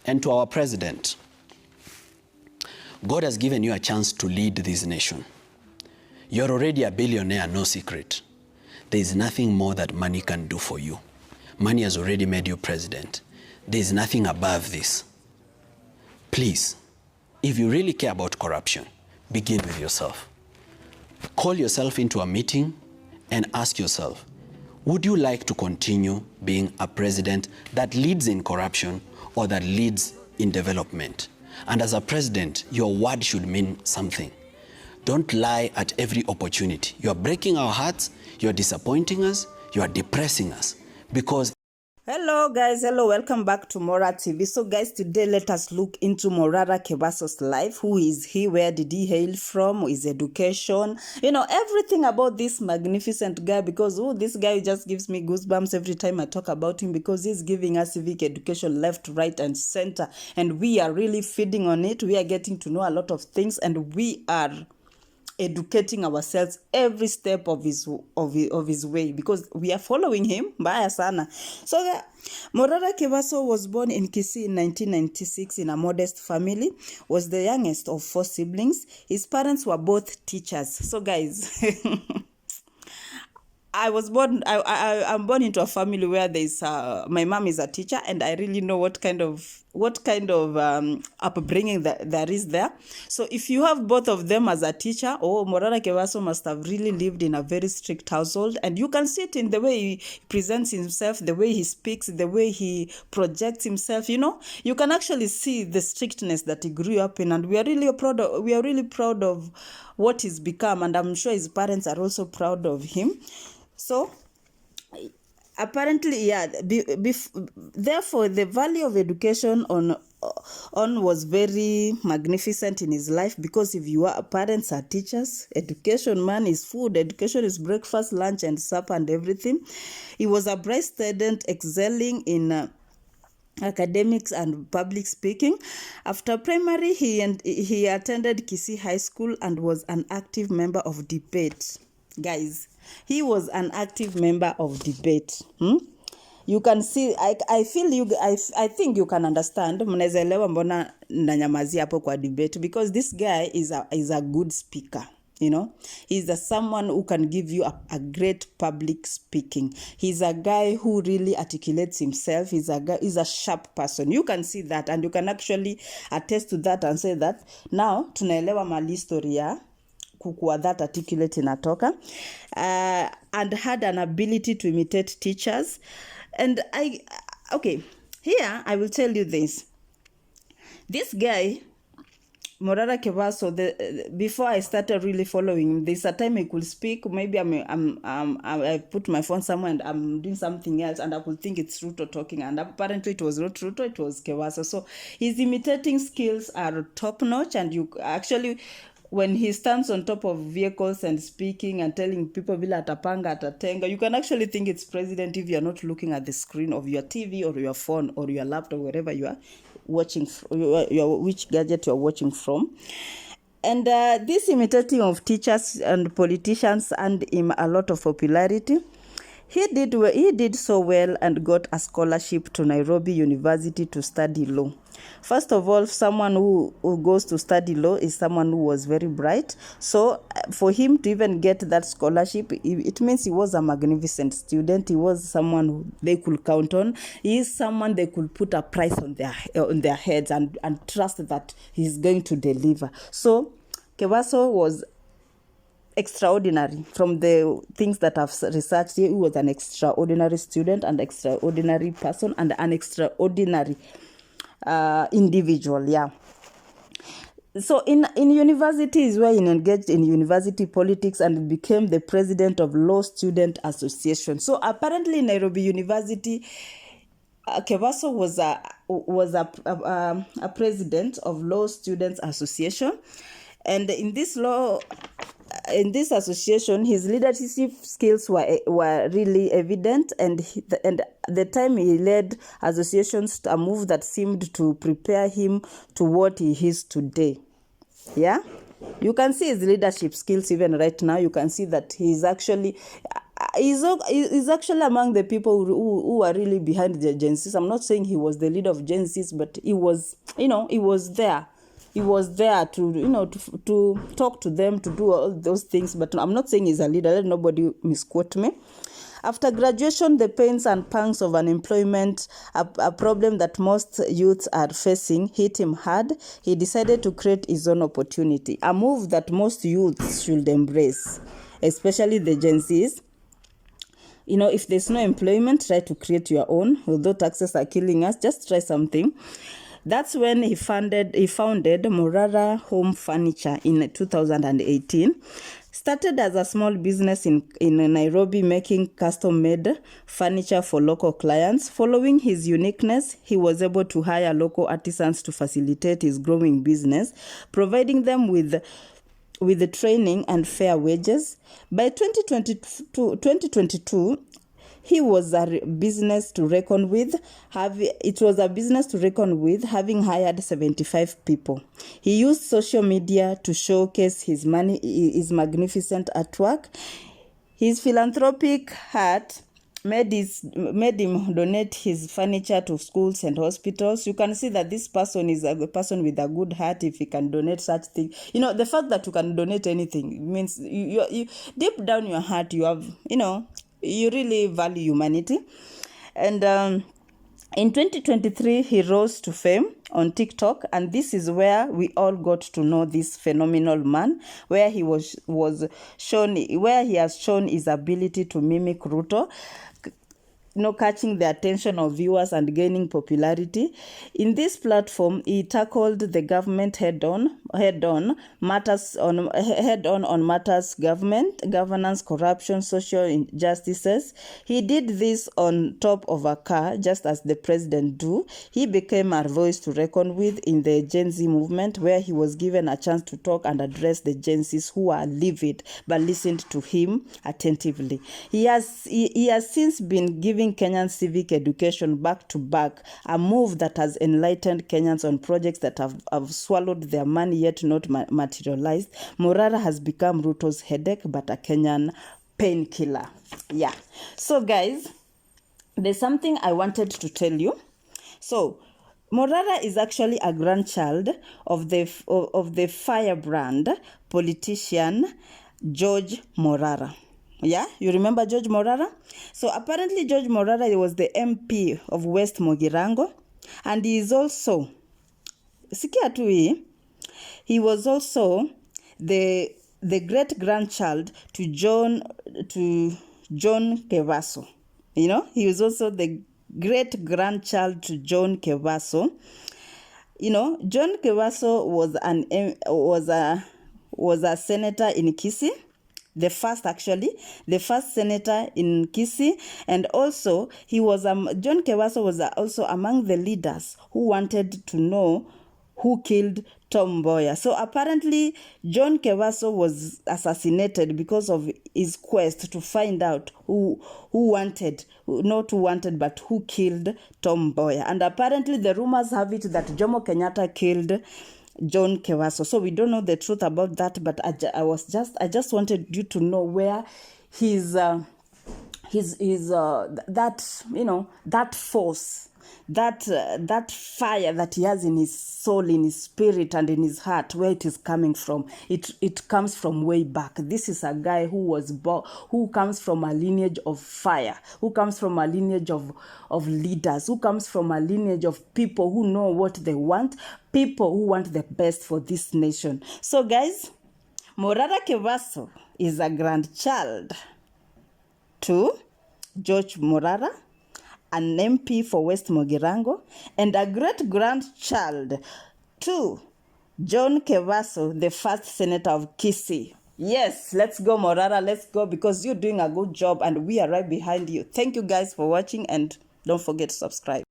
And to our president, God has given you a chance to lead this nation. You're already a billionaire, no secret. There is nothing more that money can do for you. Money has already made you president. There is nothing above this. Please, if you really care about corruption, begin with yourself. Call yourself into a meeting and ask yourself, would you like to continue being a president that leads in corruption or that leads in development? And as a president, your word should mean something. Don't lie at every opportunity. You are breaking our hearts, you are disappointing us, you are depressing us because... Hello guys, welcome back to Mora TV. So guys, today let us look into Morara Kebaso's life. Who is he? Where did he hail from? His education, everything about this magnificent guy, because this guy just gives me goosebumps every time I talk about him, because he's giving us civic education left, right and center, and we are really feeding on it. We are getting to know a lot of things, and we are educating ourselves every step of his way, because we are following him mbaya sana. So Morara Kebaso was born in Kisii in 1996 in a modest family, was the youngest of 4 siblings. His parents were both teachers. So guys, I'm born into a family where there's my mom is a teacher, and I really know what kind of upbringing there is there. So if you have both of them as a teacher, Morara Kebaso must have really lived in a very strict household, and you can see it in the way he presents himself, the way he speaks, the way he projects himself. You can actually see the strictness that he grew up in, and we are really proud of what he's become, and I'm sure his parents are also proud of him. So apparently, therefore the value of education on was very magnificent in his life, because if your parents are teachers, education, man, is food. Education is breakfast, lunch and supper and everything. He was a bright student, excelling in academics and public speaking. After primary, he attended Kisii High School and was an active member of debate. Guys, he was an active member of debate. You can see, I think you can understand, mnaelewa mbona nanyamazia hapo kwa debate, because this guy is a good speaker. He's someone who can give you a great public speaking. He's a guy who really articulates himself. He's a sharp person. You can see that, and you can actually attest to that and say that now tunaelewa mali story ya kukuwa that articulate inatoka, and had an ability to imitate teachers. And here I will tell you this guy Morara Kebaso, before I started really following him, there's a time I could speak. Maybe I put my phone somewhere and I'm doing something else, and I could think it's Ruto talking, and apparently it was not Ruto, it was Kebaso. So his imitating skills are top notch, and you actually, when he stands on top of vehicles and speaking and telling people vila atapanga atatenga, you can actually think it's president if you're not looking at the screen of your TV or your phone or your laptop, wherever you are watching, which gadget you're watching from. And this imitating of teachers and politicians earned him a lot of popularity. He did so well and got a scholarship to Nairobi University to study law. First of all, someone who goes to study law is someone who was very bright. So for him to even get that scholarship, it means he was a magnificent student. He was someone who they could count on. He is someone they could put a price on their heads and trust that he's going to deliver. So Kebaso was extraordinary. From the things that I've researched, he was an extraordinary student, an extraordinary person, and an extraordinary individual. So in university is where he engaged in university politics and became the president of Law Student Association. So apparently in Nairobi University, Kebaso was a president of Law Students Association, and in this association, his leadership skills were really evident, and the time he led associations, a move that seemed to prepare him to what he is today. You can see his leadership skills even right now. You can see that he's actually, He's actually among the people who are really behind the Gen Zs. I'm not saying he was the leader of Gen Zs, but he was, he was there. He was there to, to talk to them, to do all those things. But I'm not saying he's a leader. Let nobody misquote me. After graduation, the pains and pangs of unemployment, a problem that most youths are facing, hit him hard. He decided to create his own opportunity, a move that most youths should embrace, especially the Gen Zs. If there's no employment, try to create your own. Although taxes are killing us, just try something. That's when he founded Morara Home Furniture in 2018. Started as a small business in Nairobi, making custom-made furniture for local clients. Following his uniqueness, he was able to hire local artisans to facilitate his growing business, providing them with the training and fair wages. By 2022, he was a business to reckon with. It was a business to reckon with, having hired 75 people. He used social media to showcase his magnificent artwork. His philanthropic heart made him donate his furniture to schools and hospitals. You can see that this person is a person with a good heart if he can donate such things. The fact that you can donate anything means you deep down your heart, you have, you really value humanity. And in 2023, he rose to fame on TikTok, and this is where we all got to know this phenomenal man, where he has shown his ability to mimic Ruto, catching the attention of viewers and gaining popularity. In this platform, he tackled the government head-on matters, governance, corruption, social injustices. He did this on top of a car, just as the president do. He became a voice to reckon with in the Gen Z movement, where he was given a chance to talk and address the Gen Zs who are livid but listened to him attentively. He has since been giving Kenyan civic education back to back, a move that has enlightened Kenyans on projects that have swallowed their money yet not materialized. Morara has become Ruto's headache, but a Kenyan painkiller. Yeah. So guys, there's something I wanted to tell you. So Morara is actually a grandchild of the firebrand politician George Morara. Yeah, you remember George Morara? So apparently George Morara was the MP of West Mogirango, and he is also, he was also the great-grandchild to John Kevaso. He was also the great-grandchild to John Kevaso. John Kevaso was a senator in Kisii. The first senator in Kisii, and also John Kevaso was also among the leaders who wanted to know who killed Tom Mboya. So apparently John Kevaso was assassinated because of his quest to find out who killed Tom Mboya. And apparently the rumors have it that Jomo Kenyatta killed John Kevaso. So we don't know the truth about that, but I just wanted you to know where that force, that fire that he has in his soul, in his spirit, and in his heart, where it is coming from. It comes from way back. This is a guy who comes from a lineage of fire, who comes from a lineage of leaders, who comes from a lineage of people who know what they want, people who want the best for this nation. So guys, Morara Kevaso is a grandchild to George Morara, an MP for West Mogirango, and a great-grandchild to John Kevaso, the first senator of Kisii. Yes, let's go, Morara, let's go, because you're doing a good job and we are right behind you. Thank you guys for watching, and don't forget to subscribe.